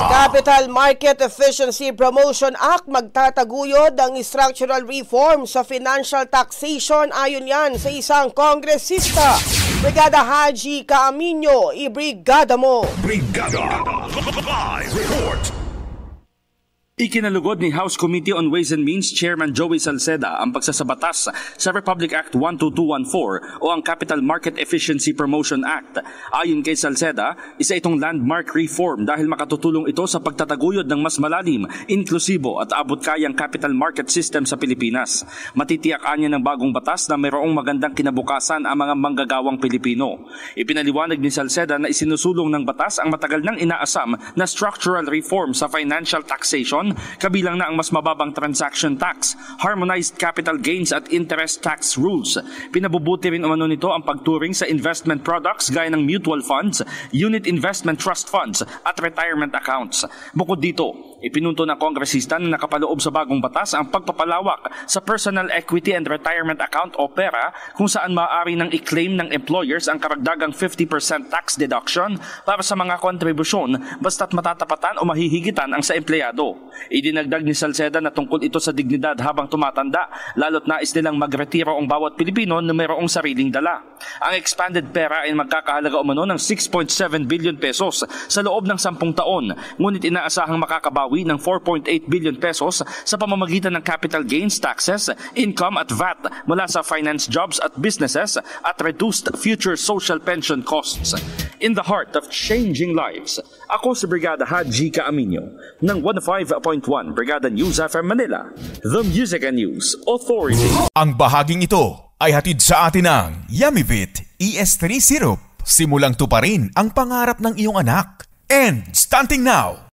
Capital Market Efficiency Promotion Act magtataguyod ang structural reform sa financial taxation ayon yan sa isang kongresista. Brigada Haji Caaminio, ibrigada mo. Brigada Live Report. Ikinalugod ni House Committee on Ways and Means Chairman Joey Salceda ang pagsasabatas sa Republic Act 12214 o ang Capital Market Efficiency Promotion Act. Ayon kay Salceda, isa itong landmark reform dahil makatutulong ito sa pagtataguyod ng mas malalim, inklusibo at abot-kayang capital market system sa Pilipinas. Matitiyakan niya ng bagong batas na mayroong magandang kinabukasan ang mga manggagawang Pilipino. Ipinaliwanag ni Salceda na isinusulong ng batas ang matagal nang inaasam na structural reform sa financial taxation, kabilang na ang mas mababang transaction tax, harmonized capital gains at interest tax rules. Pinabubuti rin umano nito ang pagturing sa investment products gaya ng mutual funds, unit investment trust funds at retirement accounts. Bukod dito, ipinunto ng kongresista na nakapaloob sa bagong batas ang pagpapalawak sa personal equity and retirement account o PERA kung saan maaari nang i-claim ng employers ang karagdagang 50% tax deduction para sa mga kontribusyon basta't matatapatan o mahihigitan ang sa empleyado. Idinagdag ni Salceda na tungkol ito sa dignidad habang tumatanda, lalo't nais nilang magretiro ang bawat Pilipino na mayroong sariling dala. Ang expanded PERA ay magkakahalaga umano ng 6.7 billion pesos sa loob ng 10 taon, ngunit inaasahang makakabawi ng 4.8 billion pesos sa pamamagitan ng capital gains taxes, income at VAT mula sa finance jobs at businesses at reduced future social pension costs. In the heart of changing lives, ako si Brigada Haji Caaminio ng 105.1 Brigada News FM Manila, the Music and News Authority. Ang bahaging ito ay hatid sa atin ng Yummy-Vit ES3 Syrup. Simulang tuparin ang pangarap ng iyong anak. And starting now,